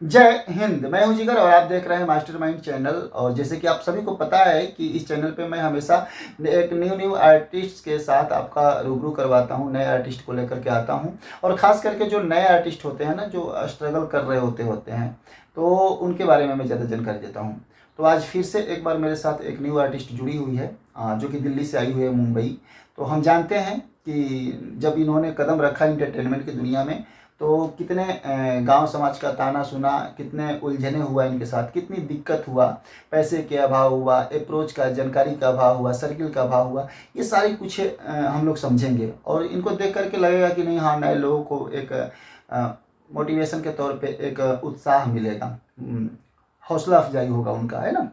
जय हिंद। मैं हूं जिगर और आप देख रहे हैं मास्टरमाइंड चैनल। और जैसे कि आप सभी को पता है कि इस चैनल पे मैं हमेशा एक न्यू आर्टिस्ट के साथ आपका रूबरू करवाता हूं, नए आर्टिस्ट को लेकर के आता हूं। और ख़ास करके जो नए आर्टिस्ट होते हैं ना, जो स्ट्रगल कर रहे होते हैं, तो उनके बारे में मैं ज़्यादा जानकारी देता हूँ। तो आज फिर से एक बार मेरे साथ एक न्यू आर्टिस्ट जुड़ी हुई है, जो कि दिल्ली से आई हुई है, मुंबई। तो हम जानते हैं कि जब इन्होंने कदम रखा इंटरटेनमेंट की दुनिया में, तो कितने गांव समाज का ताना सुना, कितने उलझने हुआ इनके साथ, कितनी दिक्कत हुआ, पैसे के अभाव हुआ, अप्रोच का, जानकारी का अभाव हुआ, सर्किल का अभाव हुआ। ये सारी कुछ हम लोग समझेंगे और इनको देख करके लगेगा कि नहीं, हाँ, नए लोगों को एक मोटिवेशन के तौर पे एक उत्साह मिलेगा, हौसला अफजाई होगा उनका, है ना।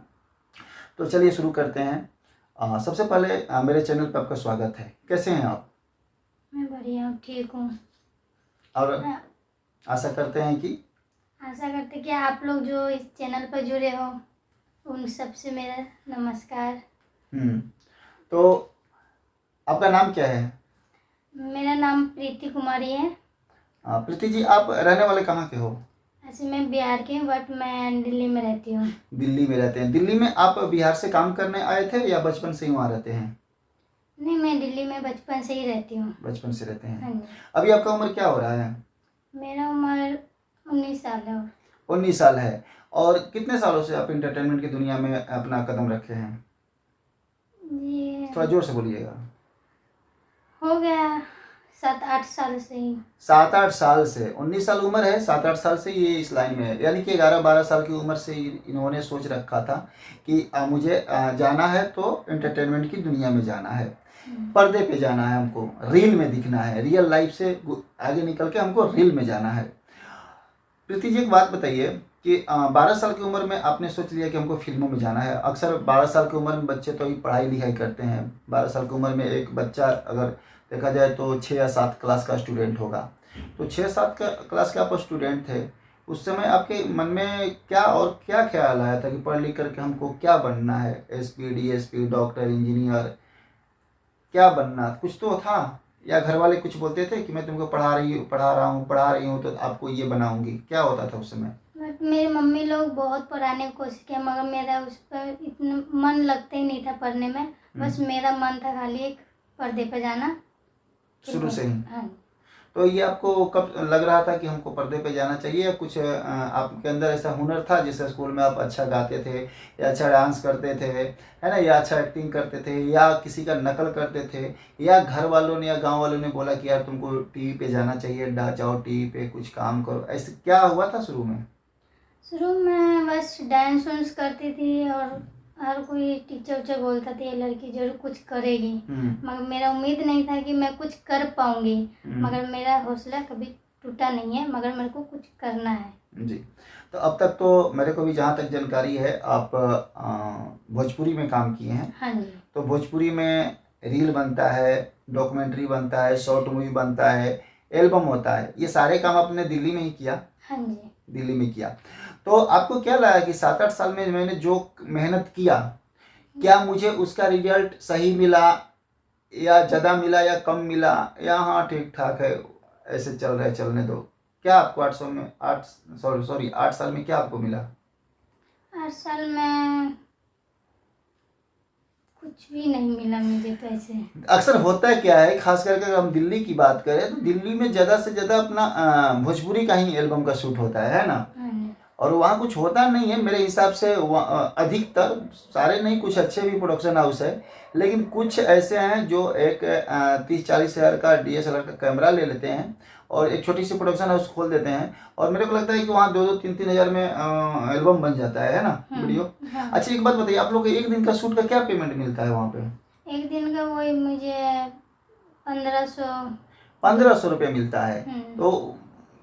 तो चलिए शुरू करते हैं। सबसे पहले मेरे चैनल पर आपका स्वागत है। कैसे हैं आप? मैं बढ़िया हूँ, ठीक हूँ। और आशा करते हैं कि आप लोग जो इस चैनल पर जुड़े हो उन सबसे मेरा नमस्कार। तो आपका नाम क्या है? मेरा नाम प्रीति कुमारी है। प्रीति जी, आप रहने वाले कहाँ के हो? ऐसे मैं बिहार की हूँ, बट मैं दिल्ली में रहती हूँ। दिल्ली में रहते हैं। दिल्ली में आप बिहार से काम करने आए थे या बचपन से ही वहाँ रहते हैं? नहीं, मैं दिल्ली में बचपन से ही रहती हूँ। बचपन से रहते हैं। हाँ जी। अभी आपका उम्र क्या हो रहा है? मेरा उम्र 19 साल है। 19 साल है। और कितने सालों से आप इंटरटेनमेंट की दुनिया में अपना कदम रखे हैं? ये थोड़ा जोर से बोलिएगा। हो गया 7-8 साल से ही। 7-8 साल से। 19 साल उम्र है, 7-8 साल से ये इस लाइन में है। यानी कि 11-12 साल की उम्र से इन्होंने सोच रखा था कि मुझे जाना है तो एंटरटेनमेंट की दुनिया में जाना है, पर्दे पे जाना है, हमको रील में दिखना है, रियल लाइफ से आगे निकल के हमको रील में जाना है। प्रीति जी, एक बात बताइए कि 12 साल की उम्र में आपने सोच लिया कि हमको फिल्मों में जाना है। अक्सर 12 साल की उम्र में बच्चे तो ही पढ़ाई लिखाई करते हैं। 12 साल की उम्र में एक बच्चा अगर देखा जाए तो 6 या 7 क्लास का स्टूडेंट होगा। तो 6-7 क्लास के आप स्टूडेंट थे, उस समय आपके मन में क्या और क्या ख्याल आया था कि पढ़ लिख करके हमको क्या बनना है? एसपी, डीएसपी, डॉक्टर, इंजीनियर, क्या बनना? कुछ तो था? या घर वाले कुछ बोलते थे कि मैं तुमको पढ़ा रही हूँ तो आपको ये बनाऊंगी? क्या होता था उस समय? बट मेरी मम्मी लोग बहुत पढ़ाने की कोशिश किया, मगर मेरा उस पर इतना मन लगता ही नहीं था पढ़ने में। बस मेरा मन था खाली एक पर्दे पे जाना शुरू से ही। हाँ। तो ये आपको कब लग रहा था कि हमको पर्दे पे जाना चाहिए, या कुछ आपके अंदर ऐसा हुनर था जैसे स्कूल में आप अच्छा गाते थे या अच्छा डांस करते थे, है ना, या अच्छा एक्टिंग करते थे, या किसी का नकल करते थे, या घर वालों ने या गांव वालों ने बोला कि यार तुमको टीवी पे जाना चाहिए, जाओ टीवी पे कुछ काम करो? ऐसे क्या हुआ था शुरू में? शुरू में बस डांस वांस करती थी और हर कोई टीचर उचर बोलता था ये लड़की जरूर कुछ करेगी, मगर मेरा उम्मीद नहीं था कि मैं कुछ कर पाऊंगी। मगर मेरा हौसला कभी टूटा नहीं है, मगर मेरे को कुछ करना है जी। तो अब तक तो मेरे को भी जहाँ तक जानकारी है, आप भोजपुरी में काम किए हैं। हाँ जी। तो भोजपुरी में रील बनता है, डॉक्यूमेंट्री बनता है, शॉर्ट मूवी बनता है, एल्बम होता है, ये सारे काम आपने दिल्ली में ही किया? हाँ जी। दिल्ली में किया। तो आपको क्या लगा कि 7-8 साल में मैंने जो मेहनत किया, क्या मुझे उसका रिजल्ट सही मिला, या ज़्यादा मिला या कम मिला, या हाँ ठीक ठाक है, ऐसे चल रहा है, चलने दो? क्या आपको 8 साल में क्या आपको मिला? 8 साल में कुछ भी नहीं मिला मुझे तो। ऐसे अक्सर होता है क्या है, खास करके अगर हम दिल्ली की बात करें तो दिल्ली में ज़्यादा से ज़्यादा अपना भोजपुरी का ही एल्बम का शूट होता है ना। और वहाँ कुछ होता नहीं है मेरे हिसाब से। अधिकतर, सारे नहीं, कुछ अच्छे भी प्रोडक्शन हाउस है, लेकिन कुछ ऐसे हैं जो एक 30-40 हज़ार का DSLR का कैमरा ले लेते हैं और एक छोटी सी प्रोडक्शन हाउस खोल देते हैं, और मेरे को लगता है कि वहाँ 2-3 हज़ार में एल्बम बन जाता है ना, वीडियो। अच्छा, एक बात बताइए, आप लोग को एक दिन का शूट का क्या पेमेंट मिलता है वहाँ पे? एक दिन का वही मुझे 1500 रुपये मिलता है। तो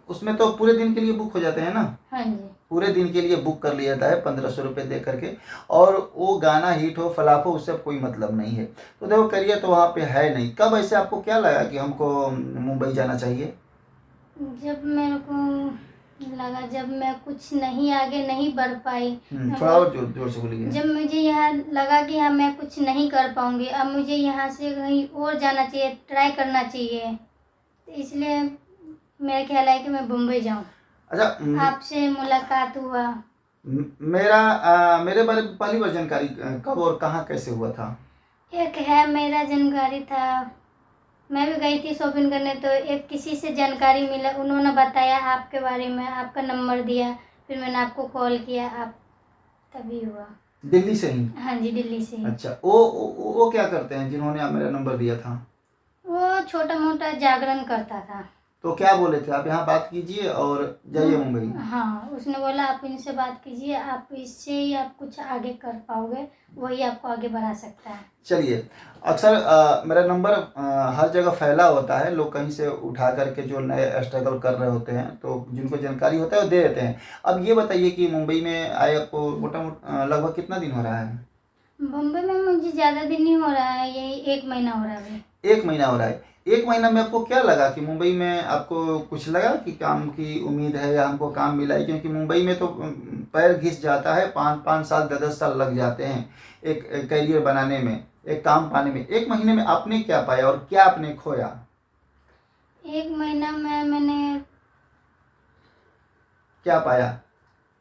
उसमें तो पूरे दिन के लिए बुक हो जाते हैं ना? हाँ जी। पूरे दिन के लिए बुक कर लिया जाता है 1500 रुपये दे करके, और वो गाना हिट हो फ्लॉप हो उससे कोई मतलब नहीं है। तो देखो, करियर तो वहाँ पे है नहीं। कब ऐसे आपको क्या लगा कि हमको मुंबई जाना चाहिए? जब मेरे को लगा, जब मैं कुछ नहीं आगे नहीं बढ़ पाई, थोड़ा और जोर से बोलिए। जब मुझे यहाँ लगा कि हाँ मैं कुछ नहीं कर पाऊंगी, अब मुझे यहाँ से कहीं और जाना चाहिए, ट्राई करना चाहिए, तो इसलिए मेरा ख्याल है कि मैं मुंबई जाऊँ। अच्छा आपसे मुलाकात हुआ? मेरे बारे में पहली बार जानकारी कब और कहाँ कैसे हुआ था? एक है मेरा जानकारी था, मैं भी गई थी शॉपिंग करने, तो एक किसी से जानकारी मिला, उन्होंने बताया आपके बारे में, आपका नंबर दिया, फिर मैंने आपको कॉल किया, आप तभी हुआ। दिल्ली से ही? हाँ जी, दिल्ली से ही। अच्छा, वो क्या करते हैं जिन्होंने आप मेरा नंबर दिया था? वो छोटा मोटा जागरण करता था। तो क्या बोले थे, आप यहाँ बात कीजिए और जाइए मुंबई? हाँ, उसने बोला आप इनसे बात कीजिए, आप इससे ही आप कुछ आगे कर पाओगे, वही आपको आगे बढ़ा सकता है। चलिए, अक्सर मेरा नंबर हर जगह फैला होता है, लोग कहीं से उठा करके जो नए स्ट्रगल कर रहे होते हैं तो जिनको जानकारी होता है वो दे देते हैं। अब ये बताइए कि मुंबई में आए आपको मोटा लगभग कितना दिन हो रहा है? बम्बई में मुझे ज़्यादा दिन नहीं हो रहा है, यही 1 महीना हो रहा है अभी। 1 महीना हो रहा है। 1 महीना में आपको क्या लगा कि मुंबई में आपको कुछ लगा कि काम की उम्मीद है या हमको काम मिला है? क्योंकि मुंबई में तो पैर घिस जाता है, 5-5 साल 10-10 साल लग जाते हैं एक करियर बनाने में, एक काम पाने में। 1 महीने में आपने क्या पाया और क्या आपने खोया? 1 महीना में मैंने क्या पाया?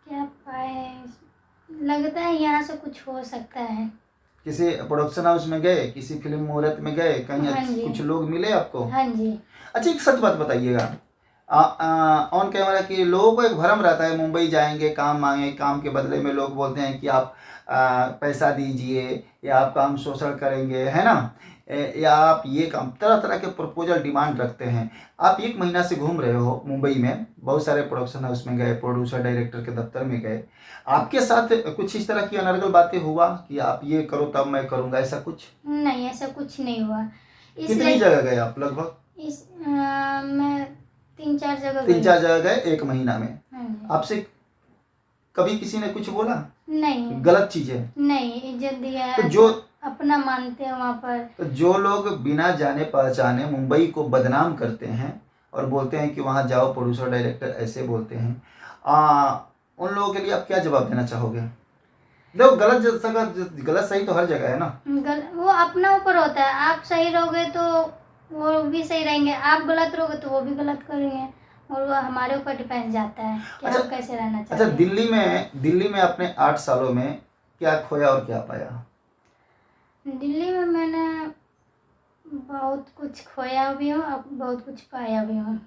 क्या पाए, लगता है यहाँ से कुछ हो सकता है। किसी प्रोडक्शन हाउस में गए, किसी फिल्म मुहूर्त में गए, कहीं हाँ जी। कुछ लोग मिले आपको? हाँ जी। अच्छा, एक सच बात बताइएगा, ऑन कैमरा कि लोगों को एक भ्रम रहता है मुंबई जाएंगे काम मांगे, काम के बदले में लोग बोलते हैं कि आप पैसा दीजिए या आपका हम शोषण करेंगे, है ना, या आप ये काम, तरह तरह के प्रपोजल डिमांड रखते हैं। आप 1 महीना से घूम रहे हो मुंबई में, बहुत सारे प्रोडक्शन हाउस में गए, प्रोड्यूसर डायरेक्टर के दफ्तर में गए, आपके साथ कुछ इस तरह की अनर्गल बातें हुआ कि आप ये करो तब मैं करूँगा, ऐसा कुछ? नहीं, ऐसा कुछ नहीं हुआ। कितनी जगह गए आप लगभग? मैं 3-4 जगह गई। 3-4 जगह गए 1 महीना में। हाँ जी। आपसे कभी किसी ने कुछ बोला नहीं, गलत चीजें? नहीं, इज्जत दिया तो है, जो अपना मानते हैं वहाँ पर। तो जो लोग बिना जाने पहचाने मुंबई को बदनाम करते हैं और बोलते हैं कि वहाँ जाओ, प्रोड्यूसर डायरेक्टर ऐसे बोलते हैं, उन लोगों के लिए आप क्या जवाब देना चाहोगे? देखो, गलत सही तो हर जगह है ना। वो अपना ऊपर होता है, आप सही रहोगे तो वो भी सही रहेंगे, आप गलत रहोगे तो वो भी गलत करेंगे, और वो हमारे ऊपर डिपेंड जाता है कि अच्छा, हम कैसे रहना चाहते अच्छा, हैं। दिल्ली में आपने 8 सालों में क्या खोया और क्या पाया? दिल्ली में मैंने बहुत कुछ खोया भी हूँ, अब बहुत कुछ पाया भी हूँ।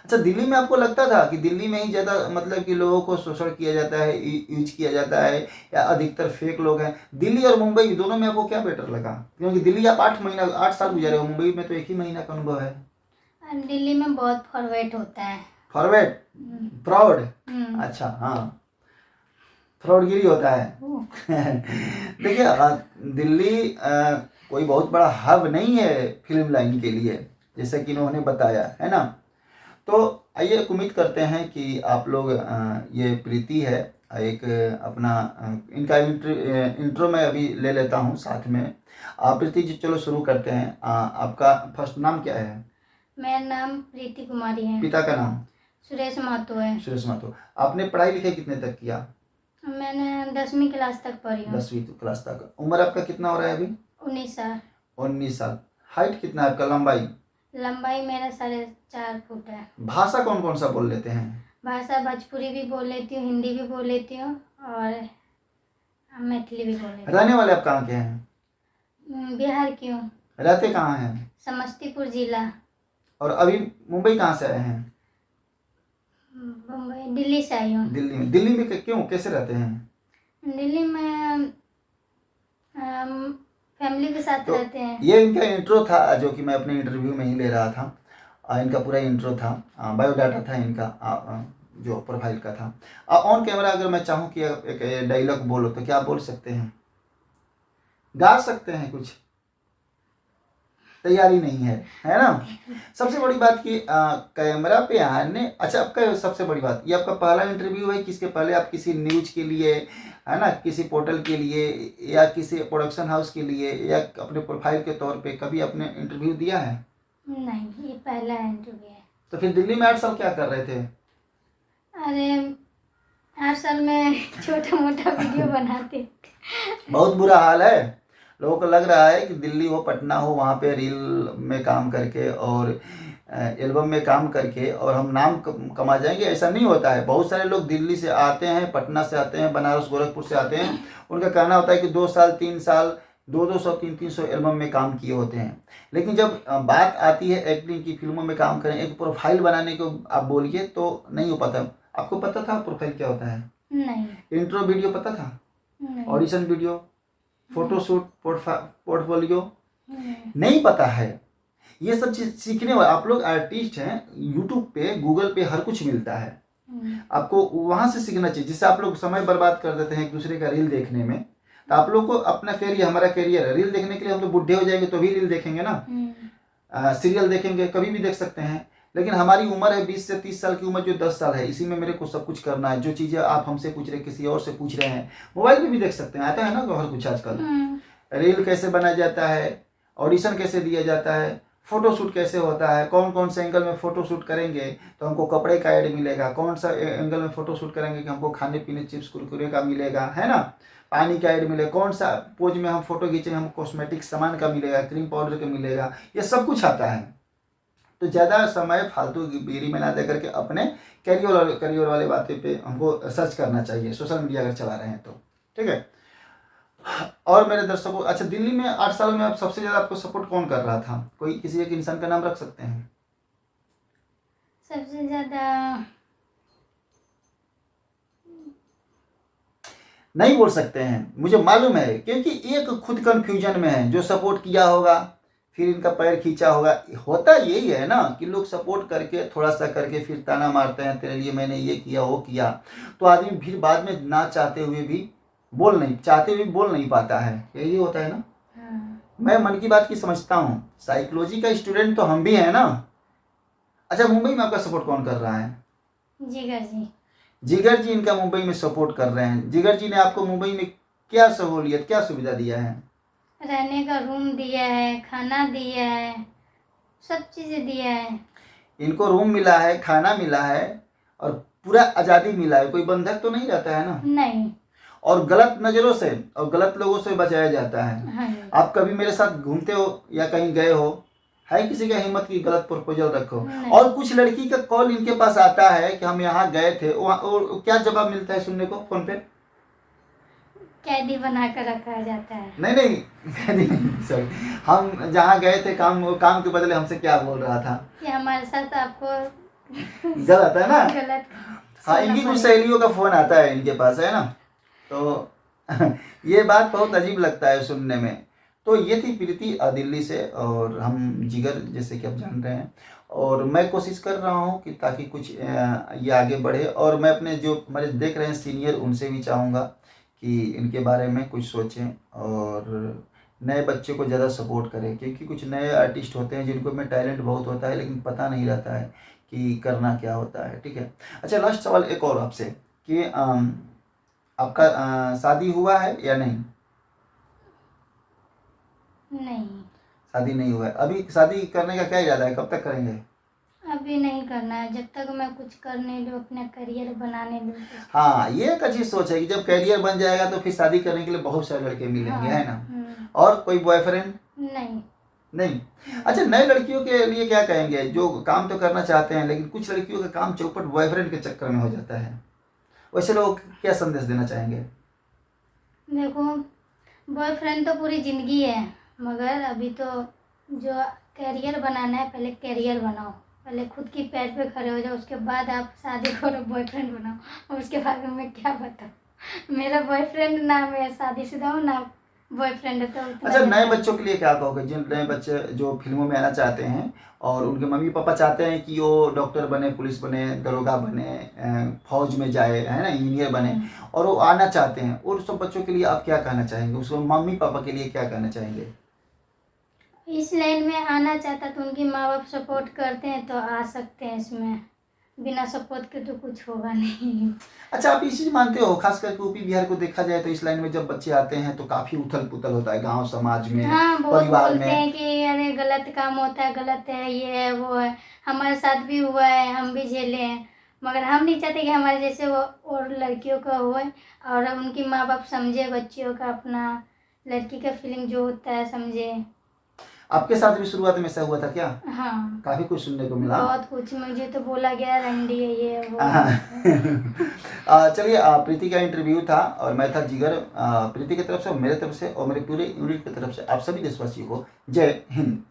अच्छा, दिल्ली में आपको लगता था कि दिल्ली में ही ज़्यादा मतलब कि लोगों को शोषण किया जाता है, यूज किया जाता है, या अधिकतर फेक लोग हैं? दिल्ली और मुंबई दोनों में आपको क्या बेटर लगा? क्योंकि दिल्ली आप 8 साल गुजारे हो, मुंबई में तो 1 ही महीना का अनुभव है। दिल्ली में बहुत फॉरवर्ड होता है। फॉरवर्ड? फ्रॉड? अच्छा, हाँ, फ्रॉडगिरी होता है। देखिए, दिल्ली कोई बहुत बड़ा हब नहीं है फिल्म लाइन के लिए, जैसे कि इन्होंने बताया, है ना। तो आइए, उम्मीद करते हैं कि आप लोग ये प्रीति है, एक अपना इनका इंट्रो मैं अभी ले लेता हूँ साथ में। प्रीति जी, चलो शुरू करते हैं। आपका फर्स्ट नाम क्या है? मेरा नाम प्रीति कुमारी है। पिता का नाम? सुरेश महतो है। सुरेश महतो। आपने पढ़ाई लिखाई कितने तक किया? मैंने 10वीं क्लास तक पढ़ी हूँ। 10वीं क्लास तक। उम्र आपका कितना हो रहा है अभी? 19 साल। 19 साल। हाइट कितना है आपका? लंबाई? लंबाई मेरा 4.5 फुट है। भाषा कौन कौन सा बोल लेते हैं? भाषा भोजपुरी भी बोल लेती हूँ, हिंदी भी बोल लेती हूँ, और मैथिली भी बोल लेती रहने वाले आप कहाँ के हैं? हूँ। बिहार की हूँ। रहते कहाँ हैं? समस्तीपुर जिला। और अभी मुंबई कहाँ से आए हैं? मुंबई, दिल्ली से आई हूँ। दिल्ली में? दिल्ली में क्यों, कैसे रहते हैं? दिल्ली में फैमिली के साथ तो रहते हैं। ये इनका इंट्रो था जो कि मैं अपने इंटरव्यू में ही ले रहा था। इनका पूरा इंट्रो था, बायोडाटा था इनका, जो प्रोफाइल का था। ऑन कैमरा अगर मैं चाहूँ कि एक डायलॉग बोलो तो क्या आप बोल सकते हैं? गा सकते हैं कुछ? तैयारी नहीं है ना। सबसे बड़ी बात कि कैमरा पे आने, अच्छा, आपका सबसे बड़ी बात, ये आपका पहला इंटरव्यू है कि इसके पहले आप किसी न्यूज के लिए, है ना, किसी पोर्टल के लिए या किसी प्रोडक्शन हाउस के लिए या अपने प्रोफाइल के तौर पे कभी आपने इंटरव्यू दिया है? नहीं, ये पहला इंटरव्यू है। तो फिर दिल्ली में 8 साल क्या कर रहे थे? अरे 8 साल में छोटा मोटा वीडियो बनाते। बहुत बुरा हाल है। लोगों को लग रहा है कि दिल्ली हो, पटना हो, वहाँ पे रील में काम करके और एल्बम में काम करके और हम नाम कमा जाएंगे, ऐसा नहीं होता है। बहुत सारे लोग दिल्ली से आते हैं, पटना से आते हैं, बनारस गोरखपुर से आते हैं, उनका कहना होता है कि 2 साल 3 साल 200 300 एल्बम में काम किए होते हैं। लेकिन जब बात आती है एक्टिंग की, फिल्मों में काम करें, एक प्रोफाइल बनाने को आप बोलिए तो नहीं हो पाता। आपको पता था प्रोफाइल क्या होता है? नहीं। इंट्रो वीडियो पता था? नहीं। ऑडिशन वीडियो, फोटोशूट, पोर्टफोलियो नहीं। नहीं पता है? ये सब चीज सीखने वाले आप लोग आर्टिस्ट हैं, यूट्यूब पे गूगल पे हर कुछ मिलता है, आपको वहां से सीखना चाहिए। जिससे आप लोग समय बर्बाद कर देते हैं एक दूसरे का रील देखने में, तो आप लोग को अपना कैरियर, हमारा कैरियर है, रील देखने के लिए हम तो बुढ़े हो जाएंगे तो भी रील देखेंगे ना, सीरियल देखेंगे कभी भी देख सकते हैं। लेकिन हमारी उम्र है 20 से 30 साल की उम्र, जो 10 साल है, इसी में मेरे को सब कुछ करना है। जो चीज़ें आप हमसे पूछ रहे हैं किसी और से पूछ रहे हैं, मोबाइल पे भी देख सकते हैं, आता है ना हर कुछ आजकल। रील कैसे बनाया जाता है, ऑडिशन कैसे दिया जाता है, फोटोशूट कैसे होता है, कौन कौन से एंगल में फोटोशूट करेंगे तो हमको कपड़े का ऐड मिलेगा, कौन सा एंगल में फोटोशूट करेंगे कि हमको खाने पीने चिप्स कुरकुरे का मिलेगा, है ना, पानी का ऐड मिलेगा, कौन सा पोज में हम फोटो खींचेंगे हम कॉस्मेटिक सामान का मिलेगा, क्रीम पाउडर का मिलेगा, ये सब कुछ आता है। तो ज़्यादा समय फालतू बीड़ी में ना दे करके अपने करियर वाले बातें पे हमको सर्च करना चाहिए, सोशल मीडिया अगर चला रहे हैं तो, ठीक है। और मेरे दर्शकों, अच्छा दिल्ली में 8 साल में आप सबसे ज़्यादा आपको सपोर्ट कौन कर रहा था? कोई किसी एक इंसान का नाम रख सकते हैं? सबसे ज़्यादा नहीं बोल सकते हैं, मुझे मालूम है, क्योंकि एक खुद कंफ्यूजन में है। जो सपोर्ट किया होगा फिर इनका पैर खींचा होगा, होता यही है ना कि लोग सपोर्ट करके थोड़ा सा करके फिर ताना मारते हैं, तेरे लिए मैंने ये किया वो किया, तो आदमी फिर बाद में ना चाहते हुए भी बोल नहीं पाता है, यही होता है ना। मैं मन की बात की समझता हूँ, साइकोलॉजी का स्टूडेंट तो हम भी हैं ना। अच्छा, मुंबई में आपका सपोर्ट कौन कर रहा है? जिगर जी। जिगर जी इनका मुंबई में सपोर्ट कर रहे हैं। जिगर जी ने आपको मुंबई में क्या सहूलियत, क्या सुविधा दिया है? रहने का रूम दिया है, खाना दिया है, सब चीज़ें दिया है। इनको रूम मिला है, खाना मिला है और पूरा आज़ादी मिला है, कोई बंधक तो नहीं रहता है ना? नहीं। और गलत नज़रों से और गलत लोगों से बचाया जाता है। हाँ। आप कभी मेरे साथ घूमते हो या कहीं गए हो, है किसी का हिम्मत की गलत प्रपोजल रखो? और कुछ लड़की का कॉल इनके पास आता है कि हम यहाँ गए थे, और क्या जवाब मिलता है सुनने को फोन पे? कैदी बना कर रखा जाता है। नहीं कैदी नहीं, सॉरी, हम जहाँ गए थे काम के बदले हमसे क्या बोल रहा था कि हमारे साथ आपको गलत है ना। गलत। हाँ, इनकी कुछ सहेलियों का फोन आता है इनके पास, है ना, तो ये बात बहुत अजीब लगता है सुनने में। तो ये थी प्रीति दिल्ली से, और हम जिगर जैसे कि आप जान रहे हैं, और मैं कोशिश कर रहा हूँ कि ताकि कुछ ये आगे बढ़े। और मैं अपने जो हमारे देख रहे हैं सीनियर, उनसे भी चाहूँगा कि इनके बारे में कुछ सोचें और नए बच्चे को ज़्यादा सपोर्ट करें, क्योंकि कुछ नए आर्टिस्ट होते हैं जिनको में टैलेंट बहुत होता है लेकिन पता नहीं रहता है कि करना क्या होता है, ठीक है। अच्छा, लास्ट सवाल एक और आपसे कि आपका शादी हुआ है या नहीं? नहीं। शादी नहीं हुआ है अभी। शादी करने का क्या इरादा है, कब तक करेंगे? अभी नहीं करना है, जब तक मैं कुछ करने लूँ, अपना करियर बनाने लूँ। हाँ, ये एक अच्छी सोच है कि जब करियर बन जाएगा तो फिर शादी करने के लिए बहुत सारे लड़के मिलेंगे, हाँ। है ना। और कोई बॉयफ्रेंड? नहीं। अच्छा, नए लड़कियों के लिए क्या कहेंगे जो काम तो करना चाहते हैं लेकिन कुछ लड़कियों का काम चौपट बॉयफ्रेंड के चक्कर में हो जाता है, वैसे लोग क्या संदेश देना चाहेंगे? देखो, बॉयफ्रेंड तो पूरी ज़िंदगी है, मगर अभी तो जो करियर बनाना है, पहले करियर बनाओ, पहले खुद की पैर पे खड़े हो जाओ, उसके बाद आप शादी करो, बॉयफ्रेंड बनाओ। और उसके बारे में मैं क्या बताऊँ, मेरा बॉयफ्रेंड ना मैं शादीशुदा हूँ ना बॉयफ्रेंड है, तो अच्छा, नए बच्चों के लिए क्या कहोगे, जिन नए बच्चे जो फिल्मों में आना चाहते हैं और उनके मम्मी पापा चाहते हैं कि वो डॉक्टर बने, पुलिस बने, दरोगा बने, फौज में जाए, है ना, इंजीनियर बने, और वो आना चाहते हैं, उन सब बच्चों के लिए आप क्या कहना चाहेंगे? उसको मम्मी पापा के लिए क्या कहना चाहेंगे? इस लाइन में आना चाहता तो उनके माँ बाप सपोर्ट करते हैं तो आ सकते हैं इसमें, बिना सपोर्ट के तो कुछ होगा नहीं। अच्छा, आप इस चीज मानते हो, खास करके यूपी बिहार को देखा जाए तो इस लाइन में जब बच्चे आते हैं तो काफी उथल पुथल होता है गांव समाज में, हाँ, बहुत परिवार बोलते में। हैं कि अरे गलत काम होता है, गलत है, ये है वो है। हमारे साथ भी हुआ है, हम भी झेले हैं, मगर हम नहीं चाहते कि हमारे जैसे वो और लड़कियों का हुए, और उनकी माँ बाप समझे बच्चियों का, अपना लड़की का फीलिंग जो होता है समझे। आपके साथ भी शुरुआत में ऐसा हुआ था क्या? हाँ, काफी कुछ सुनने को मिला। बहुत कुछ मुझे तो बोला गया रंडी है ये वो। चलिए, प्रीति का इंटरव्यू था और मैं था जिगर। प्रीति की तरफ से और मेरे तरफ से और मेरे पूरे यूनिट की तरफ से आप सभी देशवासियों को जय हिंद।